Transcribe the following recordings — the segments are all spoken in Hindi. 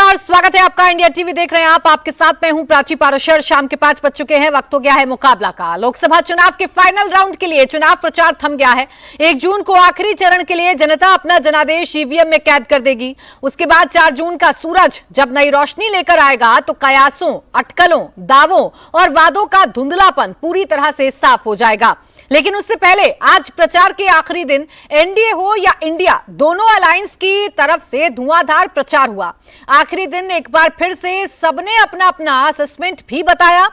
और स्वागत है आपका। इंडिया टीवी देख रहे हैं आप। आपके साथ मैं हूं प्राची पाराशर। शाम के 5 बज चुके हैं। वक्त हो गया है मुकाबला का। लोकसभा चुनाव के फाइनल राउंड के लिए चुनाव प्रचार थम गया है। 1 जून को आखिरी चरण के लिए जनता अपना जनादेश ईवीएम में कैद कर देगी। उसके बाद 4 जून का सूरज जब नई रोशनी लेकर आएगा तो कयासों, अटकलों, दावों और वादों का धुंधलापन पूरी तरह से साफ हो जाएगा। लेकिन उससे पहले आज प्रचार के आखिरी दिन एनडीए हो या इंडिया, दोनों अलायंस की तरफ से धुआंधार प्रचार हुआ। आखिरी दिन एक बार फिर से सबने अपना अपना असेसमेंट भी बताया।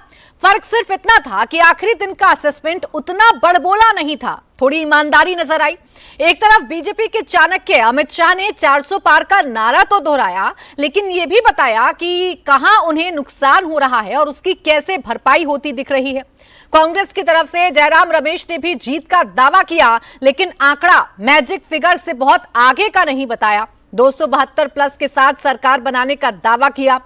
फर्क सिर्फ इतना था कि आखिरी दिन का असेसमेंट उतना बड़बोला नहीं था, थोड़ी ईमानदारी नजर आई। एक तरफ बीजेपी के चाणक्य अमित शाह ने 400 पार का नारा तो दोहराया, लेकिन यह भी बताया कि कहां उन्हें नुकसान हो रहा है और उसकी कैसे भरपाई होती दिख रही है। कांग्रेस की तरफ से जयराम रमेश ने भी जीत का दावा किया, लेकिन आंकड़ा मैजिक फिगर से बहुत आगे का नहीं बताया। 272 प्लस के साथ सरकार बनाने का दावा किया।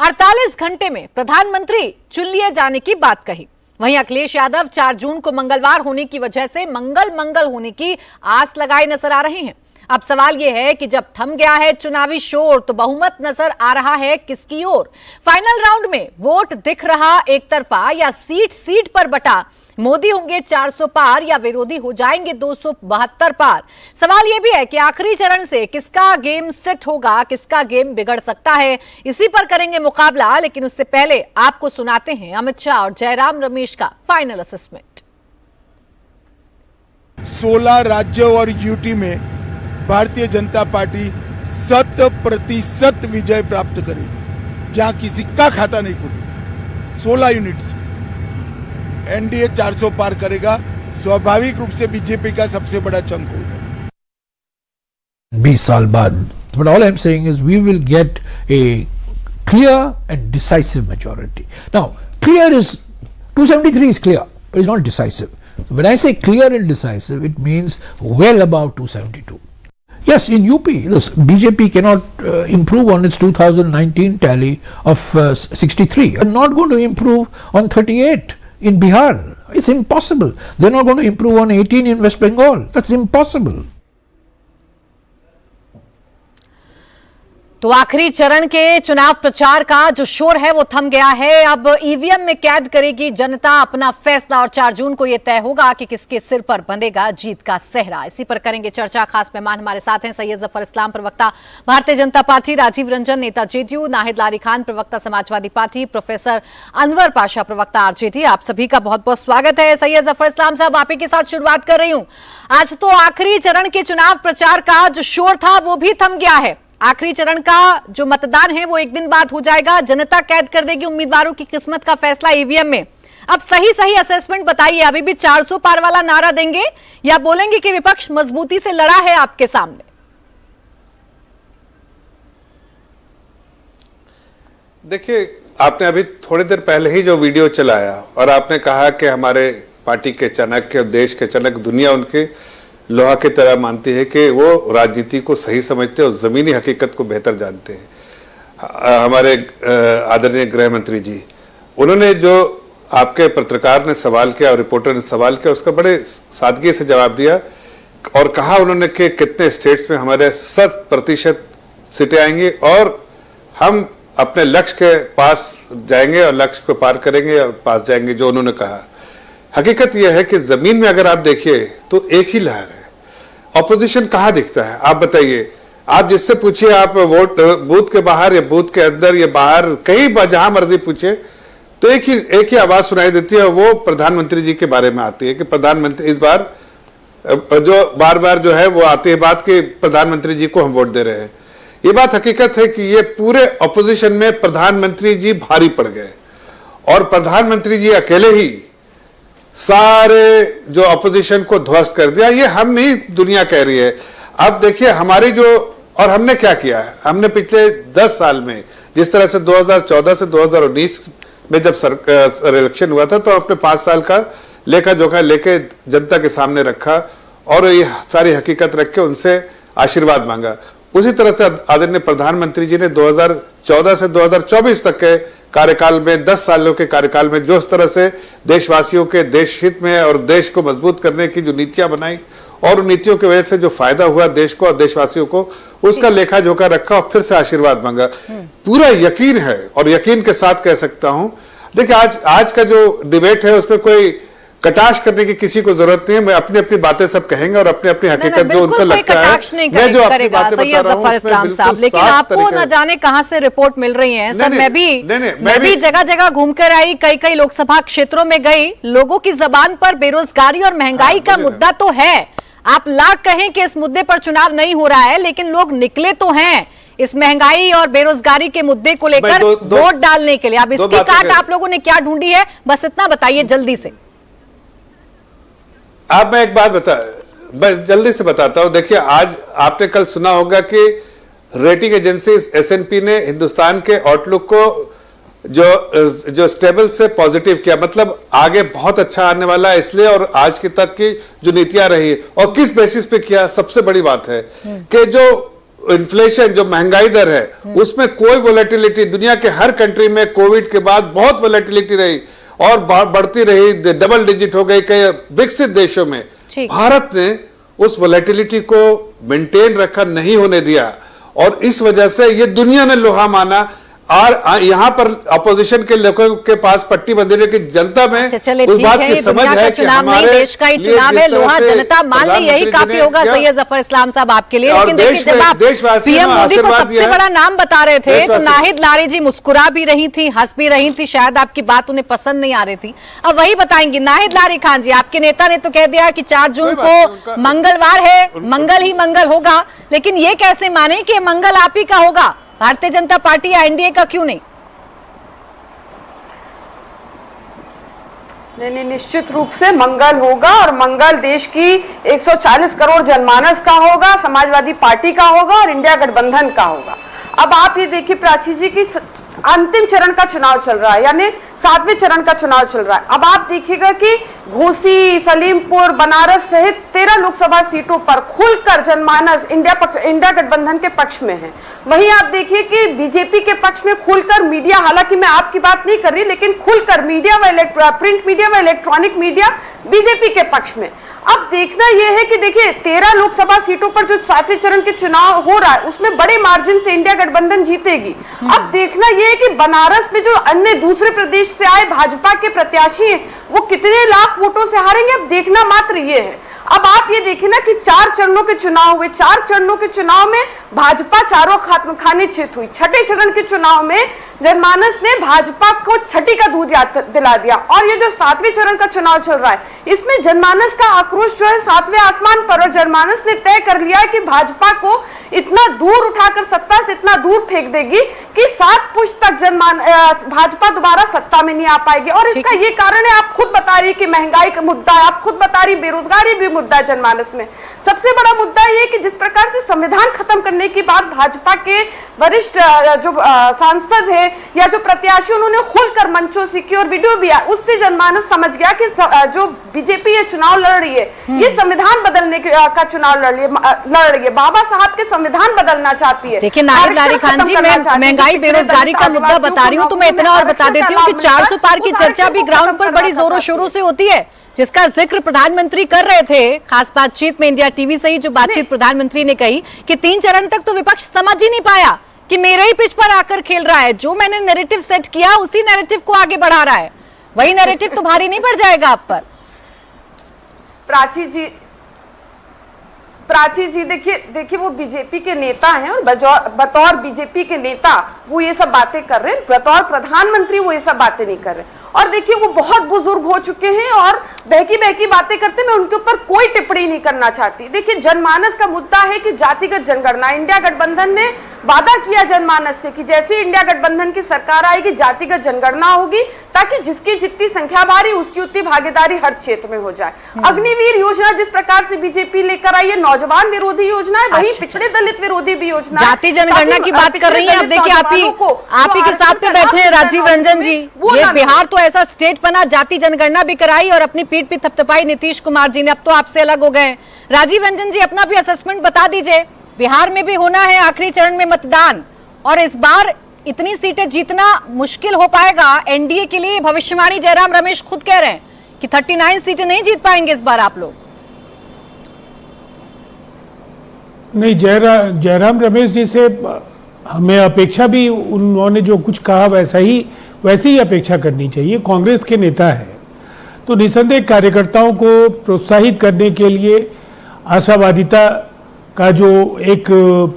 48 घंटे में प्रधानमंत्री चुन लिए जाने की बात कही। वहीं अखिलेश यादव 4 जून को मंगलवार होने की वजह से मंगल होने की आस लगाए नजर आ रहे हैं। अब सवाल यह है कि जब थम गया है चुनावी शोर तो बहुमत नजर आ रहा है किसकी ओर। फाइनल राउंड में वोट दिख रहा एक तरफा या सीट पर बटा। मोदी होंगे 400 पार या विरोधी हो जाएंगे 272 पार। सवाल यह भी है कि आखिरी चरण से किसका गेम सेट होगा, किसका गेम बिगड़ सकता है। इसी पर करेंगे मुकाबला, लेकिन उससे पहले आपको सुनाते हैं अमित शाह और जयराम रमेश का फाइनल असेसमेंट। 16 राज्यों और यूटी में भारतीय जनता पार्टी 100% विजय प्राप्त करेगी, जहां किसी का खाता नहीं खुलेगा। 16 यूनिट्स एनडीए 400 पार करेगा। स्वाभाविक रूप से बीजेपी का सबसे बड़ा चंक होगा 20 साल बाद। But all I'm saying is we will get a clear and decisive majority. Now, clear is 273 is clear, but it's not decisive. When I say clear and decisive, it means well above 272. Yes, in UP, BJP cannot improve on its 2019 tally of 63. They're not going to improve on 38 in Bihar. It's impossible. They're not going to improve on 18 in West Bengal. That's impossible. तो आखिरी चरण के चुनाव प्रचार का जो शोर है वो थम गया है। अब ईवीएम में कैद करेगी जनता अपना फैसला और 4 जून को यह तय होगा कि किसके सिर पर बंधेगा जीत का सेहरा। इसी पर करेंगे चर्चा। खास मेहमान हमारे साथ हैं सैयद जफर इस्लाम, प्रवक्ता भारतीय जनता पार्टी, राजीव रंजन, नेता जेडीयू, नाहिद लारी खान, प्रवक्ता समाजवादी पार्टी, प्रोफेसर अनवर पाशा, प्रवक्ता आरजेडी। आप सभी का बहुत बहुत स्वागत है। सैयद जफर इस्लाम साहब, आप ही के साथ शुरुआत कर रही हूं। आज तो आखिरी चरण के चुनाव प्रचार का जो शोर था वो भी थम गया है। आखिरी चरण का जो मतदान है वो एक दिन बाद हो जाएगा। जनता कैद कर देगी उम्मीदवारों की किस्मत का फैसला ईवीएम में। अब सही असेसमेंट बताइए, अभी भी 400 पार वाला नारा देंगे या बोलेंगे कि विपक्ष मजबूती से लड़ा है आपके सामने? देखिए, आपने अभी थोड़ी देर पहले ही जो वीडियो चलाया और आपने कहा कि हमारे पार्टी के चाणक्य, देश के चाणक्य, दुनिया उनके लोहा की तरह मानती है कि वो राजनीति को सही समझते हैं और जमीनी हकीकत को बेहतर जानते हैं। हमारे आदरणीय गृह मंत्री जी, उन्होंने जो आपके पत्रकार ने सवाल किया और रिपोर्टर ने सवाल किया उसका बड़े सादगी से जवाब दिया और कहा उन्होंने कि कितने स्टेट्स में हमारे 100% सीटें आएंगी और हम अपने लक्ष्य के पास जाएंगे और लक्ष्य को पार करेंगे और पास जाएंगे, जो उन्होंने कहा। हकीकत यह है कि जमीन में अगर आप देखिए तो एक ही लहर है। ऑपोजिशन कहां दिखता है आप बताइए? आप जिससे पूछिए, आप वोट बूथ के बाहर या बूथ के अंदर या बाहर कहीं जहां मर्जी पूछिए तो एक ही आवाज सुनाई देती है। वो प्रधानमंत्री जी के बारे में आती है कि प्रधानमंत्री इस बार जो बार जो है वो आती है बात कि प्रधानमंत्री जी को हम वोट दे रहे हैं। ये बात हकीकत है कि ये पूरे ऑपोजिशन में प्रधानमंत्री जी भारी पड़ गए और प्रधानमंत्री जी अकेले ही सारे जो अपोजिशन को ध्वस्त कर दिया। ये हम नहीं, दुनिया कह रही है। अब देखिए हमारी जो, और हमने क्या किया है, हमने पिछले 10 साल में जिस तरह से 2014 से 2019 में जब इलेक्शन हुआ था तो अपने 5 साल का लेखा जोखा लेके जनता के सामने रखा और ये सारी हकीकत रख के उनसे आशीर्वाद मांगा। उसी तरह से आदरणीय प्रधानमंत्री जी ने 2014 से 2024 तक के कार्यकाल में, 10 सालों के कार्यकाल में जो इस तरह से देशवासियों के देश हित में और देश को मजबूत करने की जो नीतियां बनाई और उन नीतियों की वजह से जो फायदा हुआ देश को और देशवासियों को, उसका लेखा जोखा रखा और फिर से आशीर्वाद मांगा। पूरा यकीन है और यकीन के साथ कह सकता हूं, देखिए आज का जो डिबेट है उसमें कोई कटाक्ष करने की किसी को जरूरत नहीं है। मैं अपनी अपनी बातें सब कहेंगे और अपनी अपनी हकीकत जो उनको लगता है, मैं जो अपनी बातें बता रहा हूं उसमें बिल्कुल लेकिन आपको न जाने कहां से रिपोर्ट मिल रही है सर। मैं भी जगह जगह घूमकर आई, कई लोकसभा क्षेत्रों में गई। लोगों की जबान पर बेरोजगारी और महंगाई का मुद्दा तो है। आप लाख कहें कि इस मुद्दे पर चुनाव नहीं हो रहा है, लेकिन लोग निकले तो हैं इस महंगाई और बेरोजगारी के मुद्दे को लेकर वोट डालने के लिए। अब इसकी काट आप लोगों ने क्या ढूंढी है, बस इतना बताइए जल्दी से। आप मैं एक बात बस जल्दी से बताता हूं। देखिए, आज आपने कल सुना होगा कि रेटिंग एजेंसी S&P ने हिंदुस्तान के आउटलुक को जो स्टेबल से पॉजिटिव किया, मतलब आगे बहुत अच्छा आने वाला है इसलिए। और आज की तक की जो नीतियां रही और किस बेसिस पे किया, सबसे बड़ी बात है कि जो इन्फ्लेशन, जो महंगाई दर है, उसमें कोई वोलेटिलिटी, दुनिया के हर कंट्री में कोविड के बाद बहुत वोलेटिलिटी रही और बढ़ती रही, डबल डिजिट हो गई कई विकसित देशों में। भारत ने उस वोलेटिलिटी को मेंटेन रखा, नहीं होने दिया, और इस वजह से ये दुनिया ने लोहा माना। और यहां पर अपोजिशन के लोगों के पास पट्टी बंधी की जनता में उस बात की समझ है कि हमारे देश का ही चुनाव है, लोहा जनता मान ली, यही काफी होगा। सैयद जफर इस्लाम साहब आपके लिए। लेकिन देखिए, जब आप पीएम मोदी को सबसे बड़ा नाम बता रहे थे तो नाहिद लारी जी मुस्कुरा भी रही थी, हंस भी रही थी, शायद आपकी बात उन्हें पसंद नहीं आ रही थी। अब वही बताएंगी नाहिद लारी खान जी, आपके नेता ने तो कह दिया कि 4 जून को मंगलवार है, मंगल ही मंगल होगा। लेकिन ये कैसे माने कि मंगल आप ही का होगा, भारतीय जनता पार्टी या एनडीए का क्यों नहीं? नहीं, निश्चित रूप से मंगल होगा, और मंगल देश की 140 करोड़ जनमानस का होगा, समाजवादी पार्टी का होगा और इंडिया गठबंधन का होगा। अब आप ये देखिए प्राची जी की अंतिम चरण का चुनाव चल रहा है, यानी 7वें चरण का चुनाव चल रहा है। अब आप देखिएगा कि घोसी, सलीमपुर, बनारस सहित 13 लोकसभा सीटों पर खुलकर जनमानस इंडिया गठबंधन के पक्ष में है। वहीं आप देखिए कि बीजेपी के पक्ष में खुलकर मीडिया, हालांकि मैं आपकी बात नहीं कर रही, लेकिन खुलकर मीडिया व प्रिंट मीडिया व इलेक्ट्रॉनिक मीडिया बीजेपी के पक्ष में। अब देखना यह है कि देखिए 13 लोकसभा सीटों पर जो 7वें चरण के चुनाव हो रहा है उसमें बड़े मार्जिन से इंडिया गठबंधन जीतेगी। अब देखना यह है कि बनारस में जो अन्य दूसरे प्रदेश से आए भाजपा के प्रत्याशी हैं वो कितने लाख वोटों से हारेंगे, अब देखना मात्र ये है। अब आप ये देखिए ना कि 4 चरणों के चुनाव हुए, 4 चरणों के चुनाव में भाजपा चारों खाने चित हुई। 6ठे चरण के चुनाव में जनमानस ने भाजपा को छठी का दूध दिला दिया। और ये जो 7वें चरण का चुनाव चल रहा है इसमें जनमानस का आक्रोश जो है 7वें आसमान पर, और जनमानस ने तय कर लिया है कि भाजपा को इतना दूर उठाकर, सत्ता से इतना दूर फेंक देगी कि 7 पुश्त तक भाजपा दोबारा सत्ता में नहीं आ पाएगी। और इसका ये कारण है, आप खुद बता रही कि महंगाई का मुद्दा है, आप खुद बता रही बेरोजगारी भी मुद्दा है जनमानस में। सबसे बड़ा मुद्दा ये कि जिस प्रकार से संविधान खत्म करने की बात भाजपा के वरिष्ठ जो सांसद है या जो प्रत्याशी उन्होंने खुलकर मंचों से की और वीडियो भी आया, उससे जनमानस समझ गया कि जो बीजेपी ये चुनाव लड़ रही है ये संविधान बदलने का चुनाव लड़ रही है, बाबा साहब के संविधान बदलना चाहती है। देखिए नाहिद लारी खान जी, मैं महंगाई बेरोजगारी का मुद्दा बता रही हूँ तो मैं इतना और बता देती हूँ कि 400 पार की चर्चा भी ग्राउंड पर बड़ी जोरों शोरों से होती है, जिसका जिक्र प्रधानमंत्री कर रहे थे। खास बातचीत में इंडिया टीवी से ही जो बातचीत प्रधानमंत्री ने कही कि 3 चरण तक तो विपक्ष समझ ही नहीं पाया कि मेरे ही पिच पर आकर खेल रहा है, जो मैंने नैरेटिव सेट किया उसी नैरेटिव को आगे बढ़ा रहा है, वही नैरेटिव तो भारी नहीं पड़ जाएगा आप पर। प्राची जी देखिए वो बीजेपी के नेता हैं और बतौर बीजेपी के नेता वो ये सब बातें कर रहे हैं, बतौर प्रधानमंत्री वो ये सब बातें नहीं कर रहे। और देखिए वो बहुत बुजुर्ग हो चुके हैं और बहकी बातें करते, मैं उनके ऊपर कोई टिप्पणी नहीं करना चाहती। देखिए जनमानस का मुद्दा है कि जातिगत जनगणना, इंडिया गठबंधन ने वादा किया जनमानस से कि जैसे इंडिया गठबंधन की सरकार आएगी जातिगत जनगणना होगी ताकि जिसकी जितनी संख्या भारी उसकी उतनी भागीदारी हर क्षेत्र में हो जाए। अग्निवीर योजना जिस प्रकार से बीजेपी लेकर आई है, नौजवान विरोधी योजना है, वही पिछड़े दलित विरोधी भी योजना है। जाति जनगणना की बात कर रही है। अब देखिए आप ही के साथ पे बैठे हैं राजीव रंजन जी, ये बिहार तो ऐसा स्टेट बना, जाति जनगणना भी कराई और अपनी पीठ पे थपथपाई नीतीश कुमार जी ने, अब तो आपसे अलग हो गए। राजीव रंजन जी अपना भी असेसमेंट बता दीजिए, बिहार में भी होना है आखिरी चरण में मतदान और इस बार इतनी सीटें जीतना मुश्किल हो पाएगा एनडीए के लिए। भविष्यवाणी जयराम रमेश खुद कह रहे हैं कि 39 सीटें नहीं जीत पाएंगे इस बार आप लोग। नहीं, जयराम रमेश जी से हमें अपेक्षा भी, उन्होंने जो कुछ कहा वैसे ही अपेक्षा करनी चाहिए। कांग्रेस के नेता है तो निसंदेह कार्यकर्ताओं को प्रोत्साहित करने के लिए आशावादिता का जो एक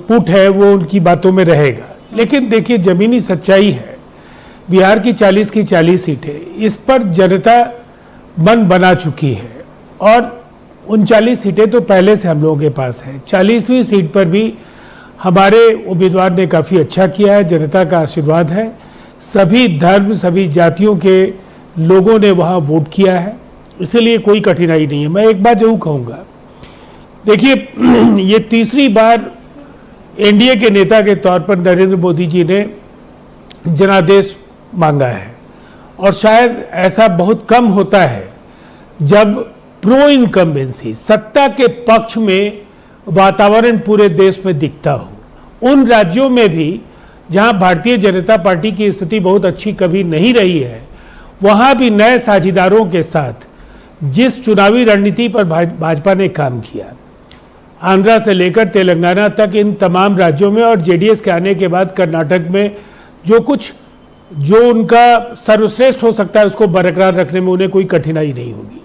पुट है वो उनकी बातों में रहेगा। लेकिन देखिए, जमीनी सच्चाई है, बिहार की 40 की 40 सीटें, इस पर जनता मन बना चुकी है और 39 सीटें तो पहले से हम लोगों के पास है। 40वीं सीट पर भी हमारे उम्मीदवार ने काफी अच्छा किया है, जनता का आशीर्वाद है। सभी धर्म, सभी जातियों के लोगों ने वहां वोट किया है, इसलिए कोई कठिनाई नहीं है। मैं एक बात जरूर कहूंगा, देखिए, ये तीसरी बार एनडीए के नेता के तौर पर नरेंद्र मोदी जी ने जनादेश मांगा है और शायद ऐसा बहुत कम होता है जब प्रो इनकम्बेंसी, सत्ता के पक्ष में वातावरण पूरे देश में दिखता हो। उन राज्यों में भी जहां भारतीय जनता पार्टी की स्थिति बहुत अच्छी कभी नहीं रही है, वहां भी नए साझीदारों के साथ जिस चुनावी रणनीति पर भाजपा ने काम किया, आंध्रा से लेकर तेलंगाना तक इन तमाम राज्यों में, और जेडीएस के आने के बाद कर्नाटक में जो उनका सर्वश्रेष्ठ हो सकता है उसको बरकरार रखने में उन्हें कोई कठिनाई नहीं होगी।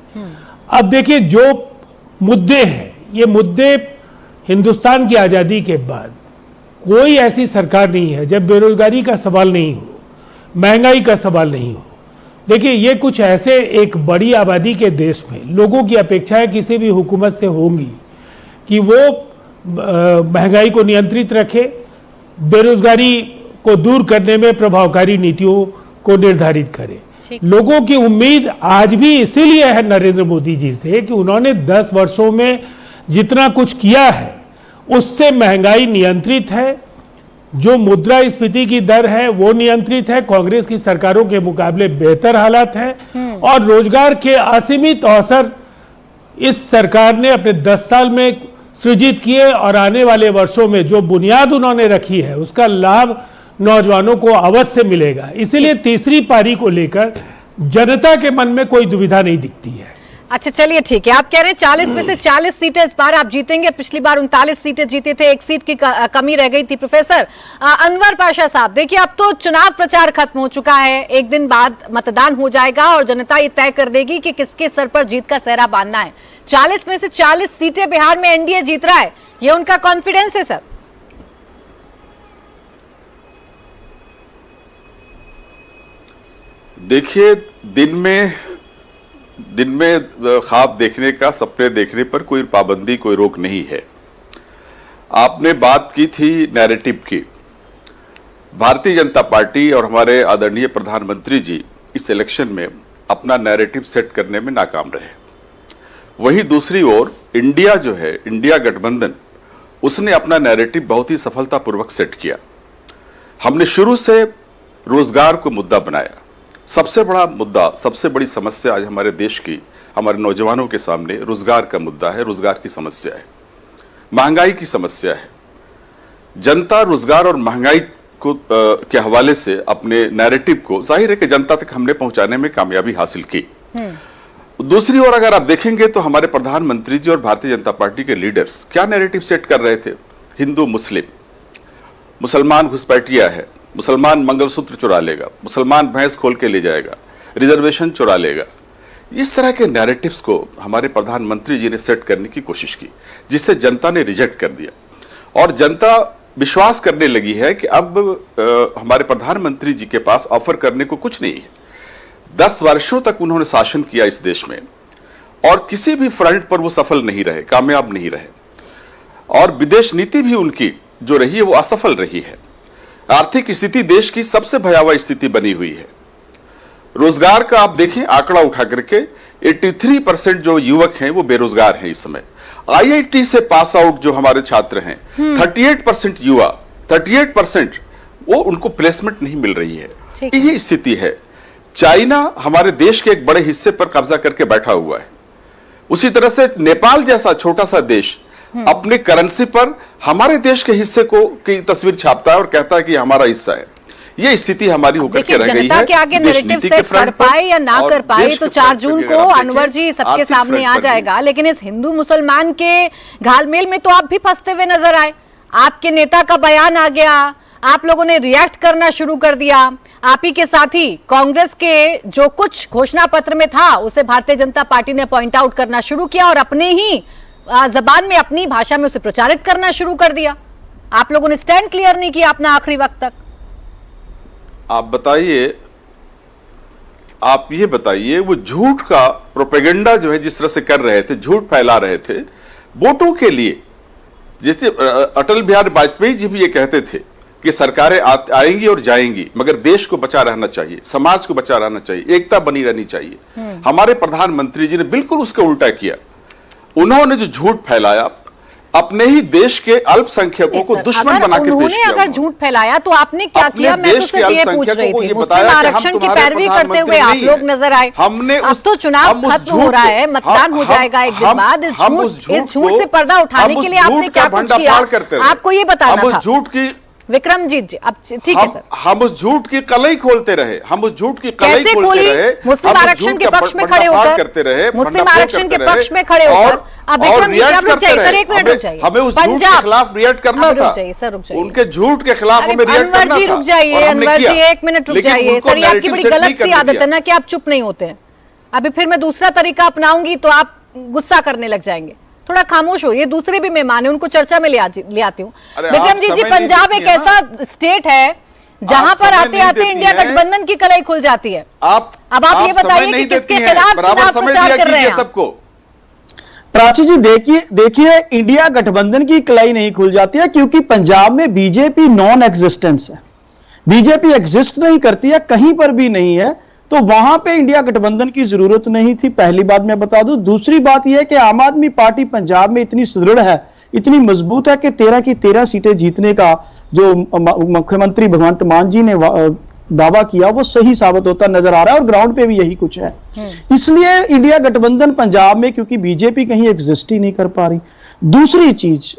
अब देखिए, जो मुद्दे हैं, ये मुद्दे हिंदुस्तान की आजादी के बाद कोई ऐसी सरकार नहीं है जब बेरोजगारी का सवाल नहीं हो, महंगाई का सवाल नहीं हो। देखिए, ये कुछ ऐसे एक बड़ी आबादी के देश में लोगों की अपेक्षाएं किसी भी हुकूमत से होंगी कि वो महंगाई को नियंत्रित रखे, बेरोजगारी को दूर करने में प्रभावकारी नीतियों को निर्धारित करे। लोगों की उम्मीद आज भी इसीलिए है नरेंद्र मोदी जी से कि उन्होंने 10 वर्षों में जितना कुछ किया है उससे महंगाई नियंत्रित है, जो मुद्रास्फीति की दर है वो नियंत्रित है, कांग्रेस की सरकारों के मुकाबले बेहतर हालात है, और रोजगार के असीमित अवसर इस सरकार ने अपने 10 साल में सृजित किए, और आने वाले वर्षों में जो बुनियाद उन्होंने रखी है उसका लाभ नौजवानों को अवश्य मिलेगा। इसीलिए तीसरी पारी को लेकर जनता के मन में कोई दुविधा नहीं दिखती है। अच्छा, चलिए ठीक है, आप कह रहे हैं 40 में से 40 सीटें इस बार आप जीतेंगे। पिछली बार 39 सीटें जीते थे, 1 सीट की कमी रह गई थी। प्रोफेसर अनवर पाशा साहब, देखिए, अब तो चुनाव प्रचार खत्म हो चुका है, एक दिन बाद मतदान हो जाएगा और जनता ये तय कर देगी कि किसके सर पर जीत का सेहरा बांधना है। 40 में से 40 सीटें बिहार में एनडीए जीत रहा है, ये उनका कॉन्फिडेंस है सर? देखिए, दिन में ख्वाब देखने का, सपने देखने पर कोई पाबंदी, कोई रोक नहीं है। आपने बात की थी नैरेटिव की। भारतीय जनता पार्टी और हमारे आदरणीय प्रधानमंत्री जी इस इलेक्शन में अपना नैरेटिव सेट करने में नाकाम रहे। वहीं दूसरी ओर इंडिया जो है, इंडिया गठबंधन, उसने अपना नैरेटिव बहुत ही सफलतापूर्वक सेट किया। हमने शुरू से रोजगार को मुद्दा बनाया। सबसे बड़ा मुद्दा, सबसे बड़ी समस्या आज हमारे देश की, हमारे नौजवानों के सामने रोजगार का मुद्दा है, रोजगार की समस्या है, महंगाई की समस्या है। जनता रोजगार और महंगाई को के हवाले से अपने नैरेटिव को जाहिर है कि जनता तक हमने पहुंचाने में कामयाबी हासिल की। दूसरी ओर अगर आप देखेंगे तो हमारे प्रधानमंत्री जी और भारतीय जनता पार्टी के लीडर्स क्या नैरेटिव सेट कर रहे थे? हिंदू मुस्लिम, मुसलमान घुसपैठिया है, मुसलमान मंगलसूत्र चुरा लेगा, मुसलमान भैंस खोल के ले जाएगा, रिजर्वेशन चुरा लेगा। इस तरह के नैरेटिव्स को हमारे प्रधानमंत्री जी ने सेट करने की कोशिश की, जिससे जनता ने रिजेक्ट कर दिया और जनता विश्वास करने लगी है कि अब हमारे प्रधानमंत्री जी के पास ऑफर करने को कुछ नहीं है। 10 वर्षों तक उन्होंने शासन किया इस देश में और किसी भी फ्रंट पर वो सफल नहीं रहे, कामयाब नहीं रहे, और विदेश नीति भी उनकी जो रही है वो असफल रही है। आर्थिक स्थिति देश की सबसे भयावह स्थिति बनी हुई है। रोजगार का आप देखें आंकड़ा उठा करके 83% जो युवक हैं वो बेरोजगार हैं इस समय। आईआईटी से पास आउट जो हमारे छात्र हैं 38% युवा, 38% वो उनको प्लेसमेंट नहीं मिल रही है। ये स्थिति है। चाइना हमारे देश के एक बड़े हिस्से पर कब्जा करके बैठा हुआ है। उसी तरह से नेपाल जैसा छोटा सा देश अपने करेंसी पर हमारे देश के हिस्से को की तस्वीर छापता है और कहता है कि हमारा हिस्सा है। ये स्थिति हमारी होकर के देखिए, रह गई जनता है के आगे देश नैरेटिव नीति के सेट कर फ्रंट पर पाए या ना और कर पाए देश तो के 4 फ्रंट जून पर को अगर आप अनवर देखें, जी सबके आर्थिक सामने फ्रंट आ पर भी। जाएगा, लेकिन इस हिंदू मुसलमान के घालमेल में तो आप भी फंसते हुए नजर आए। आपके नेता का बयान आ गया, आप लोगों ने रिएक्ट करना शुरू कर दिया। आप ही के साथी कांग्रेस के जो कुछ घोषणा पत्र में था उसे भारतीय जनता पार्टी ने पॉइंट आउट करना शुरू किया और अपने ही जबान में, अपनी भाषा में उसे प्रचारित करना शुरू कर दिया। आप लोगों ने स्टैंड क्लियर नहीं किया अपना आखिरी वक्त तक। आप बताइए, आप ये बताइए, वो झूठ का प्रोपेगेंडा जो है जिस तरह से कर रहे थे, झूठ फैला रहे थे वोटों के लिए। जैसे अटल बिहारी वाजपेयी जी भी ये कहते थे कि सरकारें आएंगी और जाएंगी, मगर देश को बचा रहना चाहिए, समाज को बचा रहना चाहिए, एकता बनी रहनी चाहिए। हमारे प्रधानमंत्री जी ने बिल्कुल उसका उल्टा किया। उन्होंने जो झूठ फैलाया, अपने ही देश के अल्पसंख्यकों को दुश्मन बना के पेश उन्होंने किया। अगर झूठ फैलाया तो आपने क्या अपने किया? मैं तो देश के सिर्फ ये पूछ रही अल्पसंख्यकों को थी। ये मुस्लिम बताया कि हम आरक्षण की तुम्हारे पैरवी करते प्रधानमंत्री हुए आप नहीं लोग हैं। नजर आए। हमने अब तो चुनाव खत्म हो रहा है, मतदान हो जाएगा एक दिन बाद। इस झूठ से पर्दा उठाने के लिए आपने क्या कुछ किया? आपको ये बताना था। झूठ की विक्रमजीत जी, अब ठीक है सर, हम उस झूठ की कलई खोलते रहे, हम उस झूठ की कलई कैसे खोलते खोली? रहे, मुस्लिम आरक्षण के पक्ष में खड़े होकर करते रहे, मुस्लिम आरक्षण के पक्ष में खड़े होकर। अब विक्रम जी आप रुक जाइए सर, एक मिनट रुक जाइए। हमें उस झूठ के खिलाफ रिएक्ट करना था। रुक जाइए सर, रुक जाइए। उनके झूठ के खिलाफ अरे हमें रिएक्ट करना अनवर जी था। रुक जाइए, और हमने अनवर जी किया। एक मिनट रुक लेकिन जाइए उनको सर, ये आपकी narrative बड़ी set नहीं गलत सी करने आदत दिया। है ना कि आप चुप नहीं होते हैं। अभी फिर मैं दूसरा तरीका अपनाऊंगी तो आप गुस्सा करने लग जाएंगे। थोड़ा खामोश हो, ये दूसरे भी मेहमान है, उनको चर्चा में ले आती हूँ। विक्रम जी, पंजाब एक ऐसा स्टेट है जहां पर आते आते इंडिया गठबंधन की कलई खुल जाती है। अब आप ये बताइए कि किसके खिलाफ चुनाव प्रचार कर रहे हैं सबको। प्राची जी, देखिए इंडिया गठबंधन की कलाई नहीं खुल जाती है क्योंकि पंजाब में बीजेपी नॉन एग्जिस्टेंस है। बीजेपी एग्जिस्ट नहीं करती है, कहीं पर भी नहीं है, तो वहां पे इंडिया गठबंधन की जरूरत नहीं थी। पहली बात मैं बता दूं। दूसरी बात यह है कि आम आदमी पार्टी पंजाब में इतनी सुदृढ़ है, इतनी मजबूत है कि 13 की 13 सीटें जीतने का जो मुख्यमंत्री भगवंत मान जी ने दावा किया वो सही साबित होता नजर आ रहा है और ग्राउंड पे भी यही कुछ है। इसलिए इंडिया गठबंधन पंजाब में, क्योंकि बीजेपी कहीं एग्जिस्ट ही नहीं कर पा रही। दूसरी चीज,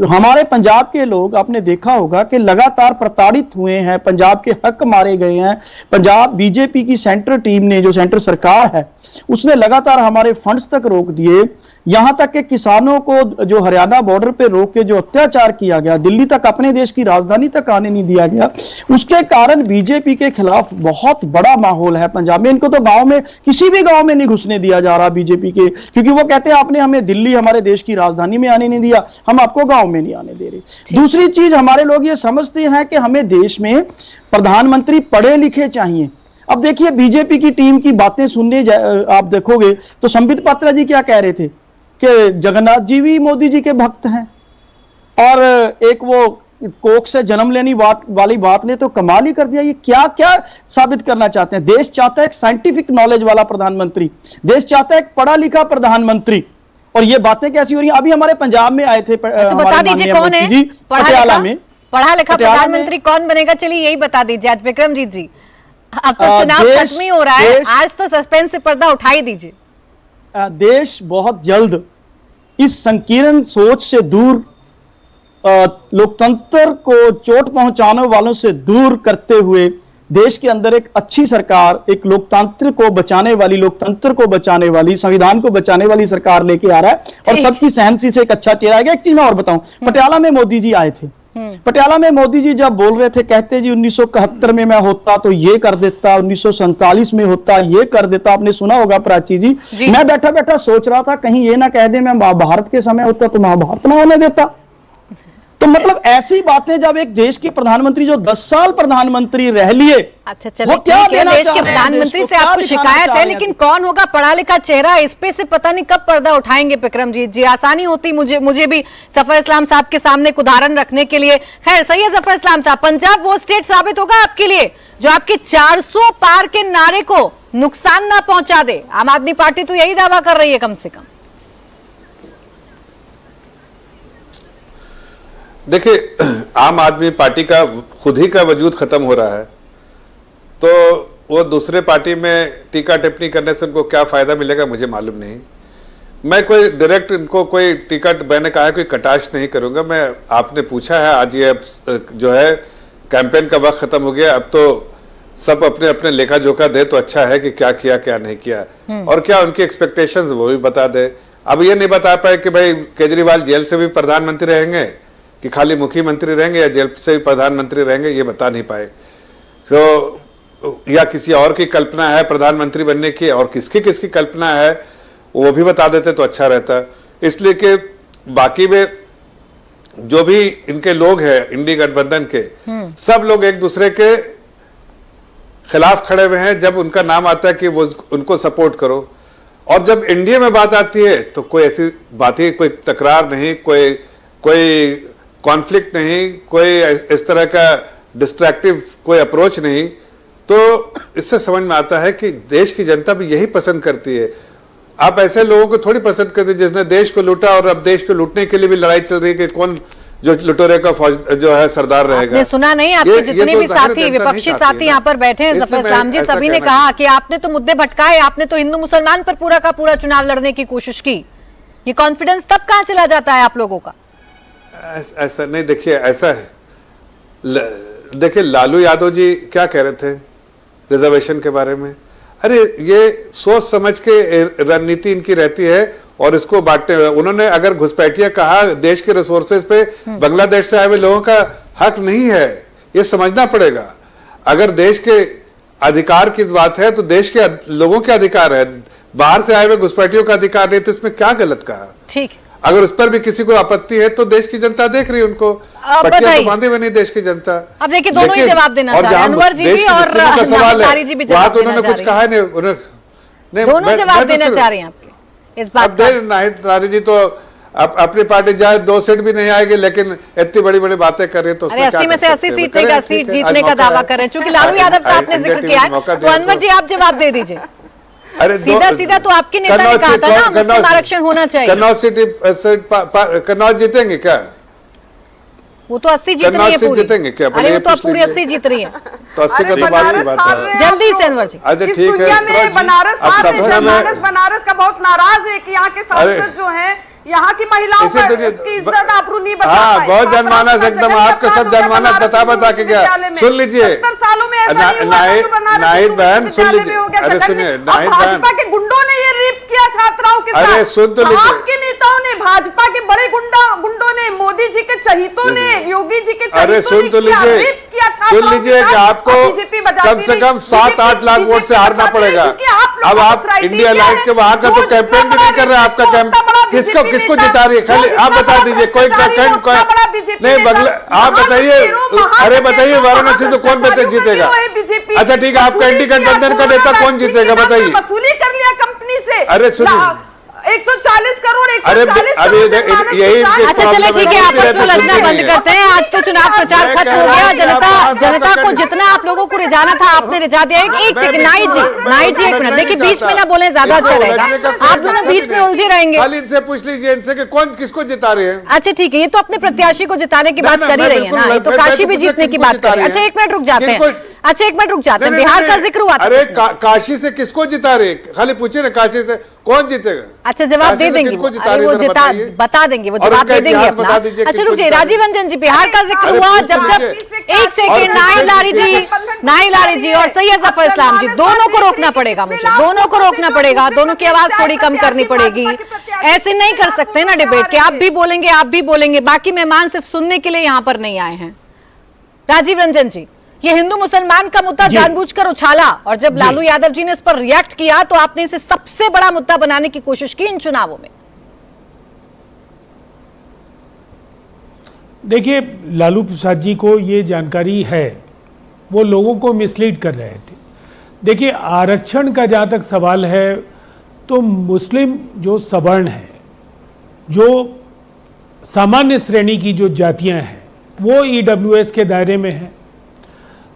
हमारे पंजाब के लोग, आपने देखा होगा कि लगातार प्रताड़ित हुए हैं, पंजाब के हक मारे गए हैं। पंजाब बीजेपी की सेंटर टीम ने, जो सेंटर सरकार है, उसने लगातार हमारे फंड्स तक रोक दिए। यहां तक कि किसानों को जो हरियाणा बॉर्डर पे रोक के जो अत्याचार किया गया, दिल्ली तक, अपने देश की राजधानी तक आने नहीं दिया गया, उसके कारण बीजेपी के खिलाफ बहुत बड़ा माहौल है पंजाब में। इनको तो गांव में, किसी भी गांव में नहीं घुसने दिया जा रहा बीजेपी के, क्योंकि वो कहते हैं आपने हमें दिल्ली, हमारे देश की राजधानी में आने नहीं दिया, हम आपको गांव में नहीं आने दे रहे। दूसरी चीज, हमारे लोग ये समझते हैं कि हमें देश में प्रधानमंत्री पढ़े लिखे चाहिए। अब देखिए बीजेपी की टीम की बातें सुनने आप देखोगे तो संबित पात्रा जी क्या कह रहे थे कि जगन्नाथ जी भी मोदी जी के भक्त हैं, और एक वो कोक से जन्म लेनी वाली बात ने तो कमाल ही कर दिया। ये क्या क्या साबित करना चाहते हैं? देश चाहता है एक साइंटिफिक नॉलेज वाला प्रधानमंत्री, देश चाहता है एक पढ़ा लिखा प्रधानमंत्री, और ये बातें कैसी हो रही हैं? अभी हमारे पंजाब में आए थे, तो बता दीजिए कौन है पटियाला में पढ़ा लिखा प्रधानमंत्री कौन बनेगा? चलिए यही बता दीजिए आज विक्रमजीत जी। अब तो चुनाव खत्म ही हो रहा है, आज तो सस्पेंस से पर्दा उठा ही दीजिए। देश बहुत जल्द इस संकीर्ण सोच से दूर, लोकतंत्र को चोट पहुंचाने वालों से दूर करते हुए देश के अंदर एक अच्छी सरकार, एक लोकतंत्र को बचाने वाली, लोकतंत्र को बचाने वाली, संविधान को बचाने वाली सरकार लेके आ रहा है, और सबकी सहमति से एक अच्छा चेहरा आएगा। एक चीज मैं और बताऊं, पटियाला में मोदी जी आए थे। पटियाला में मोदी जी जब बोल रहे थे, कहते जी 1971 में मैं होता तो ये कर देता, 1947 में होता ये कर देता। आपने सुना होगा प्राची जी। मैं बैठा बैठा सोच रहा था कहीं ये ना कह दे मैं महाभारत के समय होता तो महाभारत ना होने देता। तो मतलब ऐसी बातें, जब एक देश के प्रधानमंत्री जो 10 साल प्रधानमंत्री रह लिए, अच्छा चलो ठीक है, देश के प्रधानमंत्री से आपको शिकायत है, लेकिन कौन होगा पढ़ा लिखा चेहरा, इस पे से पता नहीं कब पर्दा उठाएंगे विक्रमजीत जी। आसानी होती मुझे भी जफर इस्लाम साहब के सामने एक उदाहरण रखने के लिए। खैर सही है जफर इस्लाम साहब, पंजाब वो स्टेट साबित होगा आपके लिए जो आपके 400 पार के नारे को नुकसान ना पहुंचा दे। आम आदमी पार्टी तो यही दावा कर रही है कम से कम। देखिए, आम आदमी पार्टी का खुद ही का वजूद खत्म हो रहा है, तो वो दूसरे पार्टी में टीका टिप्पणी करने से उनको क्या फायदा मिलेगा मुझे मालूम नहीं। मैं कोई डायरेक्ट इनको कोई टीका, मैंने कहा है कोई कटाक्ष नहीं करूंगा। मैं, आपने पूछा है आज, ये जो है कैंपेन का वक्त खत्म हो गया, अब तो सब अपने अपने लेखा जोखा दे तो अच्छा है कि क्या किया क्या नहीं किया, और क्या उनकी एक्सपेक्टेशंस वो भी बता दे। अब ये नहीं बता पाए कि भाई केजरीवाल जेल से भी प्रधानमंत्री रहेंगे कि खाली मुख्यमंत्री रहेंगे या जेल से भी प्रधानमंत्री रहेंगे, ये बता नहीं पाए। तो या किसी और की कल्पना है प्रधानमंत्री बनने की और किसकी किसकी कल्पना है वो भी बता देते तो अच्छा रहता। इसलिए कि बाकी में जो भी इनके लोग हैं इंडी गठबंधन के, सब लोग एक दूसरे के खिलाफ खड़े हुए हैं। जब उनका नाम आता है कि वो उनको सपोर्ट करो, और जब एनडीए में बात आती है तो कोई ऐसी बात ही, कोई तकरार नहीं, कोई कॉन्फ्लिक्ट नहीं, कोई इस तरह का डिस्ट्रैक्टिव कोई अप्रोच नहीं। तो इससे समझ में आता है कि देश की जनता भी यही पसंद करती है। आप ऐसे लोगों को थोड़ी पसंद करते जिसने देश को लूटा और अब देश को लूटने के लिए भी लड़ाई चल रही है कि कौन जो लुटेरे का फौज जो है सरदार रहेगा। आपने सुना नहीं, आपके जितने भी साथी विपक्षी साथी यहाँ पर बैठे हैं जफर इस्लाम जी, सभी ने कहा कि आपने तो मुद्दे भटकाए, आपने तो हिंदू मुसलमान पर पूरा का पूरा चुनाव लड़ने की कोशिश की। ये कॉन्फिडेंस तब कहाँ चला जाता है आप लोगों का? ऐसा नहीं, देखिए ऐसा है, देखिए लालू यादव जी क्या कह रहे थे रिजर्वेशन के बारे में। अरे ये सोच समझ के रणनीति इनकी रहती है और इसको बांटते हुए उन्होंने अगर घुसपैठिया कहा, देश के रिसोर्सेज पे बांग्लादेश से आए हुए लोगों का हक नहीं है, ये समझना पड़ेगा। अगर देश के अधिकार की बात है तो देश के लोगों के अधिकार है, बाहर से आए हुए घुसपैठियों का अधिकार नहीं, तो इसमें क्या गलत कहा? ठीक, अगर उस पर भी किसी को आपत्ति है तो देश की जनता देख रही है उनको, पट्टियां तो बांधे हुए नहीं देश की जनता। अब देखिए दोनों ही जवाब देना चाह रहे हैं, अनवर जी भी और नारी जी भी जवाब देना चाह रहे हैं। उन्होंने कुछ कहा नहीं, दोनों जवाब देना चाह रहे हैं आपके इस बात का। नारी जी तो अपनी पार्टी जाए 2 सीट भी नहीं आएगी, लेकिन इतनी बड़ी बड़ी बातें कर रही है तो 80 में से 80 सीट जीतने का दावा कर रहे हैं। चूंकि लालू यादव का आपने जिक्र किया है तो अनवर जी आप जवाब दे दीजिए। अरे सीधा तो आपके नेता ने कहा था ना मुस्लिम आरक्षण होना चाहिए। कन्नौज जीतेंगे क्या? वो तो 80 जीत रही है पूरी। जीतेंगे क्या? अरे वो तो पूरी 80 जीत रही है। तो 80 का तो बात की बात है। जल्दी से अनवर जी। अच्छा ठीक है। बनारस का बहुत नाराज है कि यहाँ के सांसद जो हैं यहाँ की महिलाओं की इज्जत आबरू नहीं बता पाए। हाँ, बहुत जनमानस एकदम आपके सब जनमानस बता के गया। सुन लीजिए नाहिद बहन, सुन लीजिए। अरे सुनिए नाहिद बहन, भाजपा के गुंडों ने ये रेप किया छात्राओं के साथ। अरे सुन तो लीजिए, आपके नेताओं ने, भाजपा के बड़े गुंडों ने, मोदी जी के चहीतों ने, योगी जी के अरे सुन तो लीजिए, सुन लीजिए कि आपको कम से कम 7-8 लाख वोट से हारना पड़ेगा। अब आप इंडिया अलायंस के वहां का तो कैंपेन भी नहीं कर रहे। आपका कैंपेन किसको जिता रही है? खाली आप बता दीजिए कोई नहीं बगला आप बताइए। अरे बताइए वाराणसी तो कौन जीतेगा? अच्छा ठीक है, आपका इंडी गठबंधन का नेता कौन जीतेगा बताइए? वसूली कर लिया कंपनी से। अरे सुनिए 140 करोड़। अरे अभी यही अच्छा चलो ठीक है, आपस में लड़ना बंद करते हैं। आज तो चुनाव प्रचार खत्म हो गया। जनता को जितना आप लोगों को रिझाना था आपने रिझा दिया। एक सेकंड नाहिद जी 1 मिनट देखिए, बीच में ना बोले, ज्यादा अच्छा रहेगा। आप दोनों बीच में उलझे रहेंगे। खाली इनसे पूछ लीजिए इनसे कि कौन किसको जिता रहे हैं। अच्छा ठीक है, ये तो अपने प्रत्याशी को जिताने की बात कर ही रही है ना, ये तो काशी भी जीतने की बात कर रही है। अच्छा 1 मिनट रुक जाते हैं। अच्छा 1 मिनट रुक जाते हैं, बिहार का जिक्र हुआ। अरे काशी से किसको जिता रहे? खाली पूछे ना काशी से कौन जीतेगा? अच्छा जवाब दे देंगे वो बता देंगे, वो जवाब दे देंगे अपना। अच्छा रुकिए, राजीव रंजन जी बिहार का जिक्र हुआ जब 1 सेकेंड, नाहिद लारी जी और सैयद जफर इस्लाम जी, दोनों को रोकना पड़ेगा मुझे, दोनों को रोकना पड़ेगा, दोनों की आवाज थोड़ी कम करनी पड़ेगी। ऐसे नहीं कर सकते ना डिबेट के, आप भी बोलेंगे, बाकी मेहमान सिर्फ सुनने के लिए यहाँ पर नहीं आए हैं। राजीव रंजन जी, ये हिंदू मुसलमान का मुद्दा जानबूझकर उछाला और जब लालू यादव जी ने इस पर रिएक्ट किया तो आपने इसे सबसे बड़ा मुद्दा बनाने की कोशिश की इन चुनावों में। देखिए लालू प्रसाद जी को ये जानकारी है, वो लोगों को मिसलीड कर रहे थे। देखिए आरक्षण का जहां तक सवाल है तो मुस्लिम जो सवर्ण है, जो सामान्य श्रेणी की जो जातियां हैं वो ईडब्ल्यूएस के दायरे में है।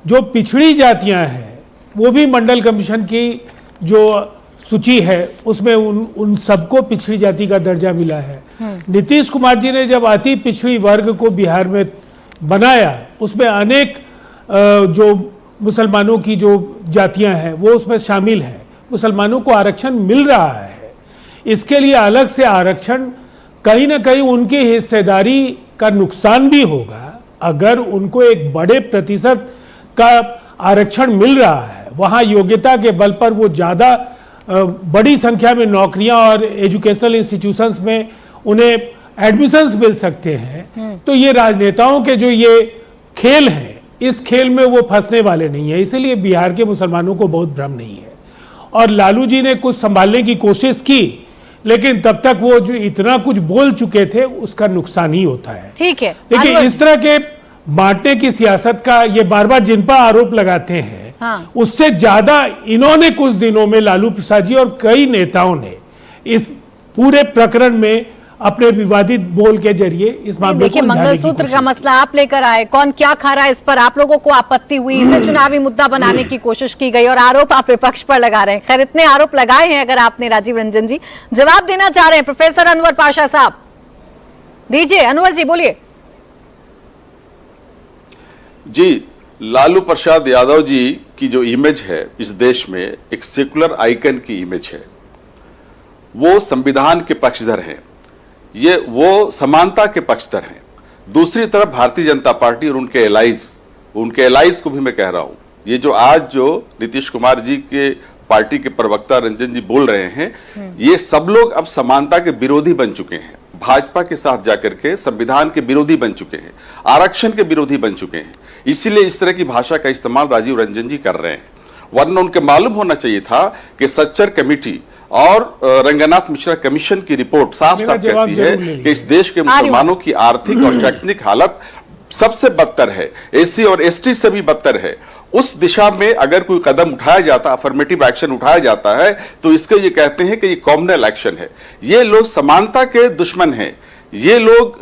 जो पिछड़ी जातियां हैं वो भी मंडल कमीशन की जो सूची है उसमें उन सबको पिछड़ी जाति का दर्जा मिला है। नीतीश कुमार जी ने जब अति पिछड़ी वर्ग को बिहार में बनाया, उसमें अनेक जो मुसलमानों की जो जातियां हैं वो उसमें शामिल हैं। मुसलमानों को आरक्षण मिल रहा है, इसके लिए अलग से आरक्षण कहीं ना कहीं उनकी हिस्सेदारी का नुकसान भी होगा। अगर उनको एक बड़े प्रतिशत का आरक्षण मिल रहा है, वहां योग्यता के बल पर वो ज्यादा बड़ी संख्या में नौकरियां और एजुकेशनल इंस्टीट्यूशंस में उन्हें एडमिशंस मिल सकते हैं, तो ये राजनेताओं के जो ये खेल है, इस खेल में वो फंसने वाले नहीं है। इसीलिए बिहार के मुसलमानों को बहुत भ्रम नहीं है। और लालू जी ने कुछ संभालने की कोशिश की, लेकिन तब तक वो जो इतना कुछ बोल चुके थे उसका नुकसान ही होता है। ठीक है, देखिए इस तरह के बांटने की सियासत का ये बार बार जिन पर आरोप लगाते हैं, हाँ। उससे ज्यादा इन्होंने कुछ दिनों में लालू प्रसाद जी और कई नेताओं ने इस पूरे प्रकरण में अपने विवादित बोल के जरिए इस मामले देखिए, को उलझाने की मंगलसूत्र कोशिश का मसला आप लेकर आए, कौन क्या खा रहा है इस पर आप लोगों को आपत्ति हुई, इसे चुनावी मुद्दा बनाने की कोशिश की गई और आरोप आप विपक्ष पर लगा रहे हैं। खैर, इतने आरोप लगाए हैं, अगर आपने राजीव रंजन जी जवाब देना चाह रहे हैं प्रोफेसर अनवर पाशा साहब, दीजिए। अनवर जी बोलिए। जी, लालू प्रसाद यादव जी की जो इमेज है इस देश में एक सेकुलर आइकन की इमेज है। वो संविधान के पक्षधर हैं, ये वो समानता के पक्षधर हैं। दूसरी तरफ भारतीय जनता पार्टी और उनके एलाइज को भी मैं कह रहा हूं, ये जो आज जो नीतीश कुमार जी के पार्टी के प्रवक्ता रंजन जी बोल रहे हैं, ये सब लोग अब समानता के विरोधी बन चुके हैं। भाजपा के साथ जाकर के संविधान के विरोधी बन चुके हैं, आरक्षण के विरोधी बन चुके हैं। इसीलिए इस तरह की भाषा का इस्तेमाल राजीव रंजन जी कर रहे हैं। वरना उनके मालूम होना चाहिए था कि सच्चर कमेटी और रंगनाथ मिश्रा कमीशन की रिपोर्ट साफ साफ कहती है कि इस देश के मुसलमानों की आर्थिक और शैक्षणिक हालत सबसे बदतर है, एससी और एसटी से भी बदतर है। उस दिशा में अगर कोई कदम उठाया जाता, अफर्मेटिव एक्शन उठाया जाता है, तो इसके ये कहते हैं कि ये कॉम्युनल एक्शन है। ये लोग समानता के दुश्मन हैं, ये लोग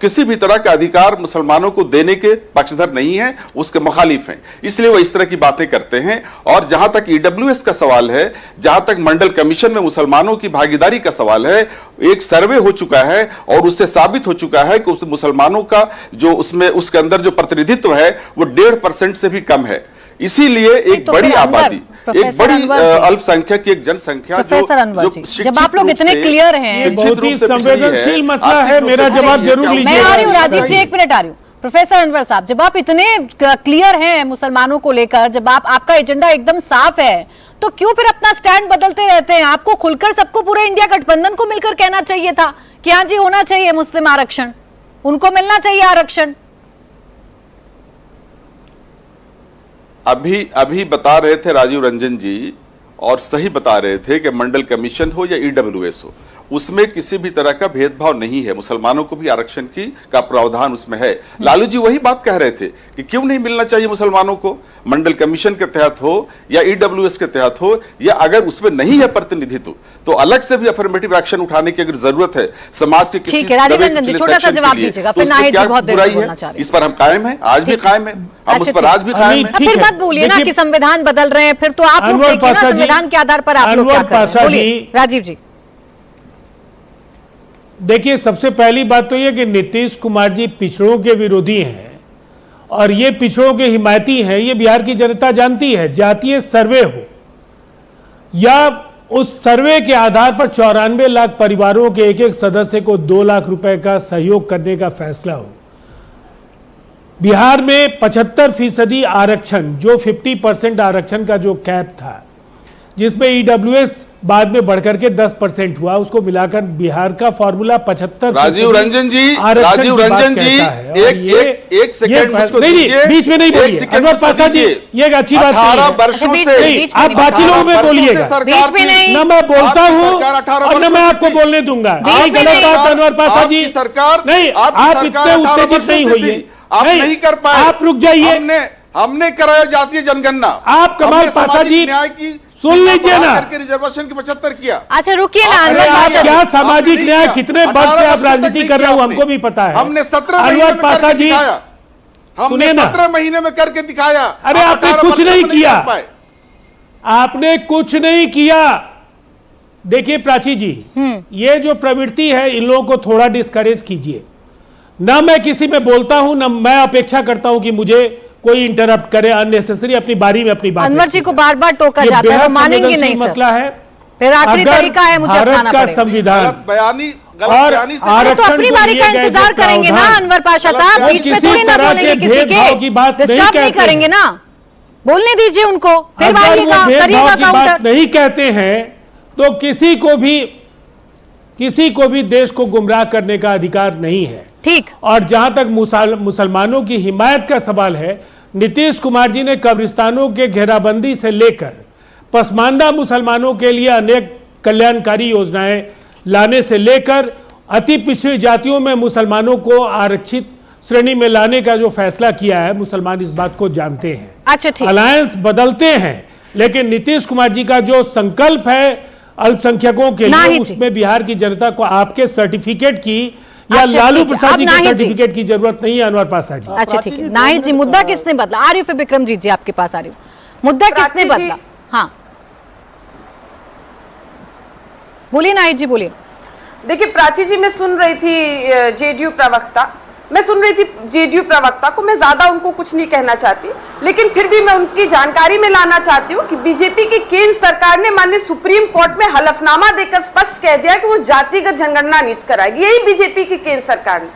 किसी भी तरह का अधिकार मुसलमानों को देने के पक्षधर नहीं है, उसके मुखालिफ हैं। इसलिए वो इस तरह की बातें करते हैं। और जहां तक ईडब्ल्यूएस का सवाल है, जहां तक मंडल कमीशन में मुसलमानों की भागीदारी का सवाल है, एक सर्वे हो चुका है और उससे साबित हो चुका है कि उस मुसलमानों का जो उसमें उसके अंदर जो प्रतिनिधित्व है वो 1.5% से भी कम है। इसीलिए एक तो बड़ी आबादी, एक बड़ी अल्पसंख्यक अल्पसंख्यक की एक जनसंख्या जो जब आप लोग इतने क्लियर हैं, ये बहुत ही संवेदनशील मसला है, मेरा जवाब जरूर लीजिए। मैं आ रही हूँ राजीव जी, एक मिनट आ रही हूँ। प्रोफेसर अनवर साहब, जब आप इतने क्लियर हैं मुसलमानों को लेकर, जब आपका एजेंडा एकदम साफ है, तो क्यों फिर अपना स्टैंड बदलते रहते हैं? आपको खुलकर सबको पूरे इंडिया गठबंधन को मिलकर कहना चाहिए था कि हाँ जी होना चाहिए मुस्लिम आरक्षण, उनको मिलना चाहिए आरक्षण। अभी बता रहे थे राजीव रंजन जी, और सही बता रहे थे कि मंडल कमीशन हो या ईडब्ल्यूएस हो, उसमें किसी भी तरह का भेदभाव नहीं है। मुसलमानों को भी आरक्षण की का प्रावधान उसमें है। लालू जी वही बात कह रहे थे कि क्यों नहीं मिलना चाहिए मुसलमानों को, मंडल कमीशन के तहत हो या ईडब्ल्यूएस के तहत हो, या अगर उसमें नहीं है प्रतिनिधित्व तो अलग से भी अफर्मेटिव एक्शन उठाने की अगर जरूरत है समाज के किसी छोटा सा जवाब दीजिएगा, फिर नाहिद जी बहुत देर से बोलना चाह रहे हैं। इस पर हम कायम हैं, आज भी कायम हैं, हम उस पर आज भी कायम हैं। फिर मत बोलिए ना कि संविधान बदल रहे हैं, फिर तो आप लोग देखिए ना संविधान के आधार पर आप लोग क्या कर रहे हैं। बोलिए राजीव जी। देखिए, सबसे पहली बात तो यह कि नीतीश कुमार जी पिछड़ों के विरोधी हैं और ये पिछड़ों के हिमायती हैं, ये बिहार की जनता जानती है। जातीय सर्वे हो या उस सर्वे के आधार पर 94 लाख परिवारों के एक एक सदस्य को 2 लाख रुपए का सहयोग करने का फैसला हो, बिहार में 75% आरक्षण, जो 50% आरक्षण का जो कैप था, जिसमें ईडब्ल्यूएस बाद में बढ़कर के 10% हुआ, उसको मिलाकर बिहार का फॉर्मूला 75। राजीव रंजन जी, एक सेकंड मुझको दीजिए, बीच में नहीं बोलिए अनवर पाशा जी, ये अच्छी बात 18 वर्षों से आप बाकी लोगों में बोलिएगा, बीच में नहीं, न मैं बोलता हूँ और न मैं आपको बोलने दूंगा। गलत बात अनवर पाशा जी, सरकार नहीं, आप इतने उत्तेजित नहीं होइए, आप नहीं कर पाए, आप रुक जाइए। हमने कराया जातीय जनगणना, आप कमाल पाशा जी न्याय की सुन लीजिए ना, करके रिजर्वेशन की 75 किया। अच्छा रुकिए ना अनवर आप पाशा क्या सामाजिक न्याय कितने वर्ष से आप राजनीति कर रहे हो, हमको भी पता है। हमने 17 महीने में करके दिखाया, हमने 17 महीने में करके दिखाया। अरे आपने कुछ नहीं किया, आपने कुछ नहीं किया। देखिए प्राची जी, ये जो प्रवृत्ति है इन लोगों को थोड़ा डिस्करेज कीजिए। ना मैं किसी में बोलता हूं, ना मैं अपेक्षा करता हूं कि मुझे कोई इंटरप्ट करे अननेसेसरी, अपनी बारी में अपनी बात। अनवर जी को बार बार टोका जाता है, वो मानेंगे नहीं सर। मसला है, फिर आखिरी तरीका है मुझे बताना पड़ेगा। संविधान बयानी और तो अपनी बारी का इंतजार करेंगे ना अनवर पाशा साहब, बीच में थोड़ी ना बोलेंगे किसी के, डिस्टर्ब नहीं करेंगे ना, बोलने दीजिए उनको, फिर करिएगा काउंटर। नहीं कहते हैं तो किसी को भी देश को गुमराह करने का अधिकार नहीं है। ठीक। और जहां तक मुसलमानों की हिमायत का सवाल है, नीतीश कुमार जी ने कब्रिस्तानों के घेराबंदी से लेकर पसमानदा मुसलमानों के लिए अनेक कल्याणकारी योजनाएं लाने से लेकर अति पिछड़ी जातियों में मुसलमानों को आरक्षित श्रेणी में लाने का जो फैसला किया है, मुसलमान इस बात को जानते हैं। अच्छा ठीक। अलायंस बदलते हैं, लेकिन नीतीश कुमार जी का जो संकल्प है अल्पसंख्यकों के लिए, उसमें बिहार की जनता को आपके सर्टिफिकेट की या लालू प्रसाद जी के सर्टिफिकेट की जरूरत नहीं है अनवर पाशा जी। अच्छा ठीक है। नाहिद जी, मुद्दा किसने बदला? आ रही हूँ फिर विक्रमजीत जी आपके पास आ रही हूँ, मुद्दा किसने बदला? हाँ बोलिए नाहिद जी, बोलिए। देखिए प्राची जी, मैं सुन रही थी जेडीयू प्रवक्ता को, मैं ज्यादा उनको कुछ नहीं कहना चाहती, लेकिन फिर भी मैं उनकी जानकारी में लाना चाहती हूँ कि बीजेपी की केंद्र सरकार ने माननीय सुप्रीम कोर्ट में हलफनामा देकर स्पष्ट कह दिया कि वो जातिगत जनगणना नहीं कराएगी। यही बीजेपी की केंद्र सरकार ने।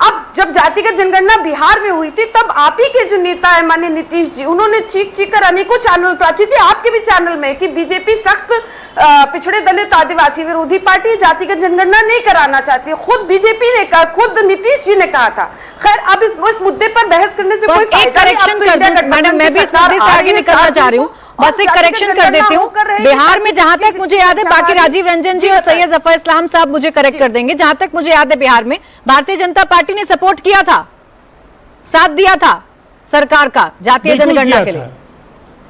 अब जब जातिगत जनगणना बिहार में हुई थी, तब आप ही के जो नेता है माननीय नीतीश जी, उन्होंने चीख कर अनेकों चैनल, प्राची जी आपके भी चैनल में, कि बीजेपी सख्त पिछड़े दलित आदिवासी विरोधी पार्टी, जातिगत जनगणना नहीं कराना चाहती। खुद बीजेपी ने कहा, खुद नीतीश जी ने कहा था। खैर, अब इस मुद्दे पर बहस करने से कोई एक करेक्शन कर दूं मैडम, मैं भी इस मुद्दे से आगे निकलना चाह रही हूँ, बस एक करेक्शन कर देती हूँ। बिहार में जहां तक मुझे याद है, बाकी राजीव रंजन जी और सैयद जफर इस्लाम साहब मुझे करेक्ट कर देंगे, जहां तक मुझे याद है बिहार में भारतीय जनता पार्टी ने सपोर्ट किया था, साथ दिया था सरकार का जातीय जनगणना के लिए।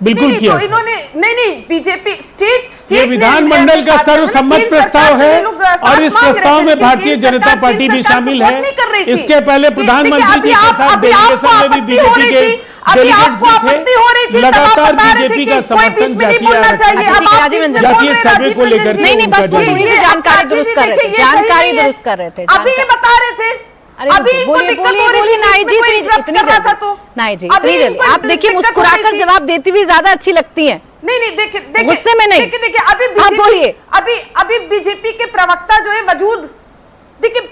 बिल्कुल किया। तो इन्होंने नहीं बीजेपी स्टेट ये विधानमंडल का सर्वसम्मत प्रस्ताव है और इस प्रस्ताव में भारतीय जनता पार्टी भी शामिल है। इसके पहले प्रधानमंत्री जी के साथ डेलीगेशन में भी बीजेपी के डेलीगेट्स थे। लगातार बीजेपी का समर्थन जातीय सर्वे को लेकर। नहीं, बस वो थोड़ी सी जानकारी दुरुस्त कर रहे थे, अभी ये बता रहे थे। बोलिए नाहिद जी, इतनी जल्दी आप देखिए, मुस्कुराकर जवाब देती हुई ज्यादा अच्छी लगती हैं। नहीं देखिए गुस्से में नहीं। देखिए अभी बीजेपी के प्रवक्ता जो है वजूद, देखिए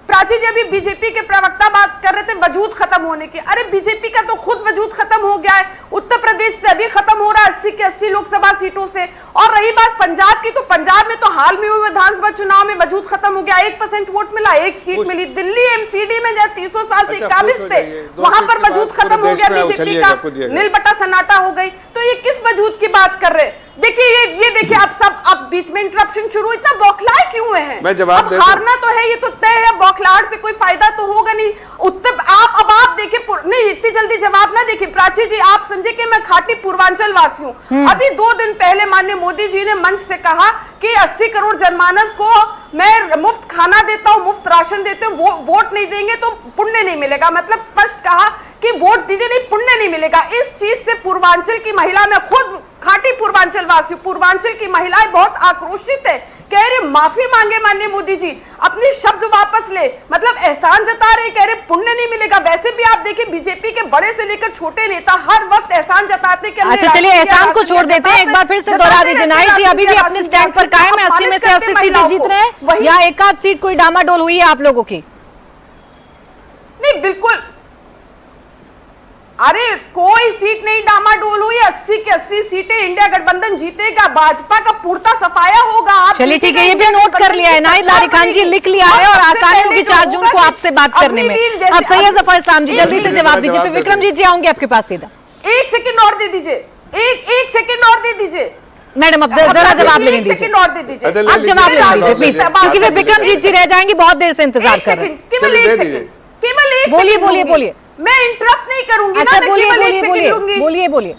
प्राची जी, अभी बीजेपी के प्रवक्ता बात कर रहे थे वजूद खत्म होने की। अरे बीजेपी का तो खुद वजूद खत्म हो गया है, उत्तर प्रदेश से अभी खत्म हो रहा है 80 के 80 लोकसभा सीटों से। और रही बात पंजाब की, तो पंजाब में तो हाल में हुए विधानसभा चुनाव में वजूद खत्म हो गया, 1% वोट मिला, 1 सीट मिली। दिल्ली एमसीडी में जब 300 साल से 41 थे, वहां पर वजूद खत्म हो गया बीजेपी का, नील बटा सन्नाटा हो गई। तो ये किस वजूद की बात कर रहे? देखिए ये देखिए, आप सब अब बीच में इंटरप्शन शुरू, इतना बौखलाए क्यों हुए हैं? मैं जवाब अब हारना तो है, ये तो तय है, बौखलाहट से कोई फायदा तो होगा नहीं। उत्तर आप देखिए, नहीं इतनी जल्दी जवाब ना देखिए प्राची जी, आप समझे कि मैं खाटी पूर्वांचल वासी हूँ। अभी 2 दिन पहले माननीय मोदी जी ने मंच से कहा कि 80 करोड़ जनमानस को मैं मुफ्त खाना देता हूँ, मुफ्त राशन देते हूँ, वोट नहीं देंगे तो पुण्य नहीं मिलेगा। मतलब स्पष्ट कहा कि वोट दीजिए, नहीं पुण्य नहीं मिलेगा। इस चीज से पूर्वांचल की महिला, मैं खुद खाटी पूर्वांचल वासी, पूर्वांचल की महिलाएं बहुत आक्रोशित है, कह रहे माफी मांगे माननीय मोदी जी, अपने शब्द वापस ले, मतलब एहसान जता रहे, कह रहे पुण्य नहीं मिलेगा। वैसे भी आप देखिए बीजेपी के बड़े से लेकर छोटे नेता हर वक्त एहसान जताते कि अच्छा चलिए एहसान को छोड़ देते हैं, एक बार फिर से दोहरा दीजिए नाहिद जी, अभी भी अपने स्टैंड पर कायम है, 80 में से 80 सीटें जीत रहे हैं या एक आध सीट कोई डामाडोल हुई है आप लोगों की? नहीं बिल्कुल, अरे कोई सीट नहीं डामाडोल हुई, 80 की 80 सीटें इंडिया गठबंधन जीतेगा, भाजपा का पूर्ता सफाया होगा। चलिए ठीक है, ये भी नोट कर लिया है, नाहिद लारी खान जी लिख लिया है और आसानी होगी 4 जून को आपसे बात करने में। अब सैयद जफर इस्लाम जी जल्दी से जवाब दीजिए, फिर विक्रमजीत जी आऊंगी आपके पास सीधा। 1 सेकंड और दे दीजिए, एक सेकंड और दे दीजिए मैडम, अब जरा जवाब लेने दीजिए, और दे दीजिए, अब जवाब लेने दीजिए प्लीज, क्योंकि वे विक्रमजीत जी रह जाएंगे, बहुत देर से इंतजार कर रहे हैं। केवल एक बोलिए मैं इंटरप्ट नहीं करूंगी। अच्छा बोलिए।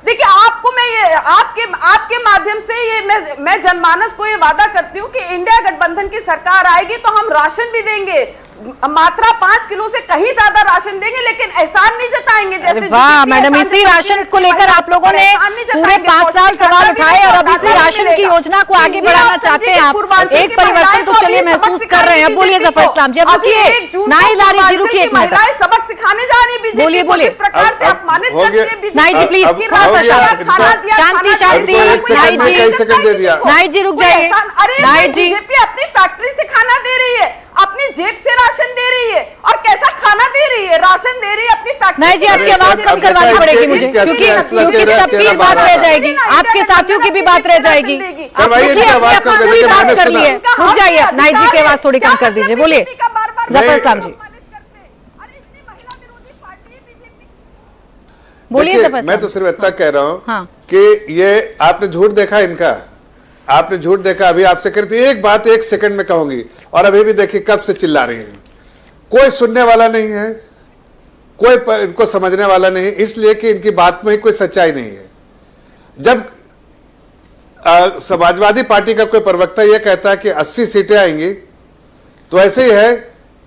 देखिए आपको मैं ये आपके माध्यम से ये मैं जनमानस को ये वादा करती हूँ कि इंडिया गठबंधन की सरकार आएगी तो हम राशन भी देंगे, मात्रा 5 किलो से कहीं ज्यादा राशन देंगे, लेकिन एहसान नहीं जताएंगे। जैसे वाह मैडम, इसी राशन को लेकर आप लोगों ने पूरे 5 साल सवाल उठाए और अब इसी राशन की योजना को आगे बढ़ाना चाहते हैं आप। एक परिवर्तन तो चलिए महसूस कर रहे हैं। बोलिए जफर इस्लाम जी, अब रुकिए, नाहिद लारी जी रुकिए एक मिनट, सबक सिखाने जा रही बीजेपी, बोलिए प्रकार से अपमानित करती है नाहिद जी, प्लीज शांति। नाहिद जी रुक जाइए, नाहिद जी अपनी फैक्ट्री से खाना जेब से राशन दे रही है और कैसा खाना दे रही है, राशन दे रही है अपनी फैक्ट्री। नहीं जी, आपकी आवाज कम करवानी पड़ेगी मुझे, क्योंकि सबकी बात रह जाएगी, आपके साथियों की भी बात रह जाएगी। आप पूरी बात कर लिए, रुक जाइए। नाइट जी की आवाज थोड़ी कम कर दीजिए, बोलिए जफर इस्लाम जी, बोलिए देखिए, जफर मैं तो इस्लाम। सिर्फ इतना कह रहा हूं हाँ। कि ये आपने झूठ देखा इनका, आपने झूठ देखा। अभी आपसे कहती एक बात 1 सेकंड में कहूंगी और अभी भी देखिए कब से चिल्ला रही हैं। कोई सुनने वाला नहीं है, कोई इनको समझने वाला नहीं, इसलिए कि इनकी बात में ही कोई सच्चाई नहीं है। जब समाजवादी पार्टी का कोई प्रवक्ता यह कहता है कि 80 सीटें आएंगी, तो ऐसे ही है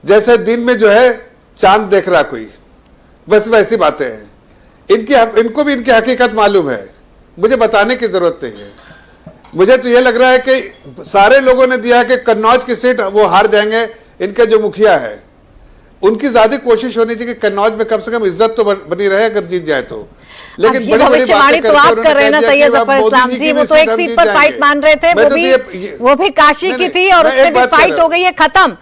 जैसे दिन में जो है चांद देख रहा कोई, बस वैसी बातें हैं। इनको भी इनकी हकीकत मालूम है, मुझे बताने की जरूरत नहीं है। मुझे तो यह लग रहा है कि सारे लोगों ने दिया कि कन्नौज की सीट वो हार जाएंगे। इनके जो मुखिया है उनकी ज्यादा कोशिश होनी चाहिए कि कन्नौज में कम से कम इज्जत तो बनी रहे अगर जीत जाए तो। लेकिन ये भविष्यवाणी तो आप कर रहे हैं ना सैयद जफर इस्लाम जी, वो तो एक सीट पर फाइट मान रहे थे, वो भी काशी की थी और उसमें भी फाइट हो गई है, खत्म।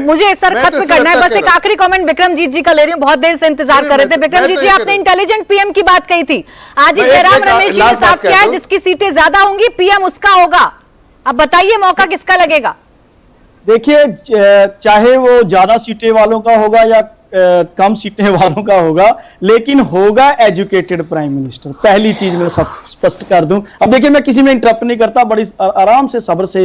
मुझे सर खत्म करना है। बस एक आखिरी कमेंट बिक्रमजीत जी का ले रही हूँ, बहुत देर से इंतजार कर रहे थे। बिक्रमजीत जी, आपने इंटेलिजेंट पीएम की बात कही थी, आज ही जयराम रमेश जी ने साफ किया है जिसकी सीटें ज्यादा होंगी पीएम उसका होगा। अब बताइए मौका किसका लगेगा? देखिए, चाहे वो ज्यादा सीटें वालों का होगा या कम सीटें वालों का होगा, लेकिन होगा एजुकेटेड प्राइम मिनिस्टर। पहली चीज मैं सब स्पष्ट कर दूं। अब देखिए, मैं किसी में इंटरप्ट नहीं करता, बड़ी आराम से सब्र से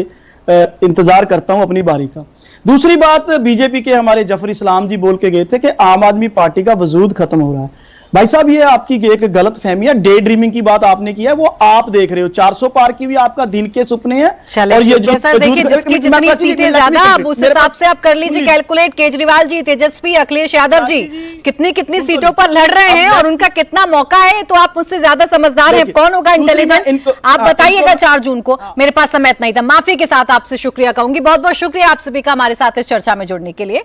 इंतजार करता हूं अपनी बारी का। दूसरी बात, बीजेपी के हमारे जफर इस्लाम जी बोल के गए थे कि आम आदमी पार्टी का वजूद खत्म हो रहा है। भाई साहब, ये आपकी एक गलत फहमी है। डे ड्रीमिंग की बात आपने की है, वो आप देख रहे हो। 400 पार की भी आपका दिन के सपने हैं। और ये जो देखिए जिसकी जितनी सीटें ज्यादा, अब उस हिसाब से आप कर लीजिए कैलकुलेट। केजरीवाल जी, तेजस्वी, अखिलेश यादव जी कितनी सीटों पर लड़ रहे हैं और उनका कितना मौका है, तो आप मुझसे ज्यादा समझदार हैं। कौन होगा इंटेलिजेंट, आप बताइएगा 4 जून को। मेरे पास समय नहीं था, माफी के साथ आपसे शुक्रिया कहूंगी। बहुत बहुत शुक्रिया आप सभी का हमारे साथ इस चर्चा में जुड़ने के लिए।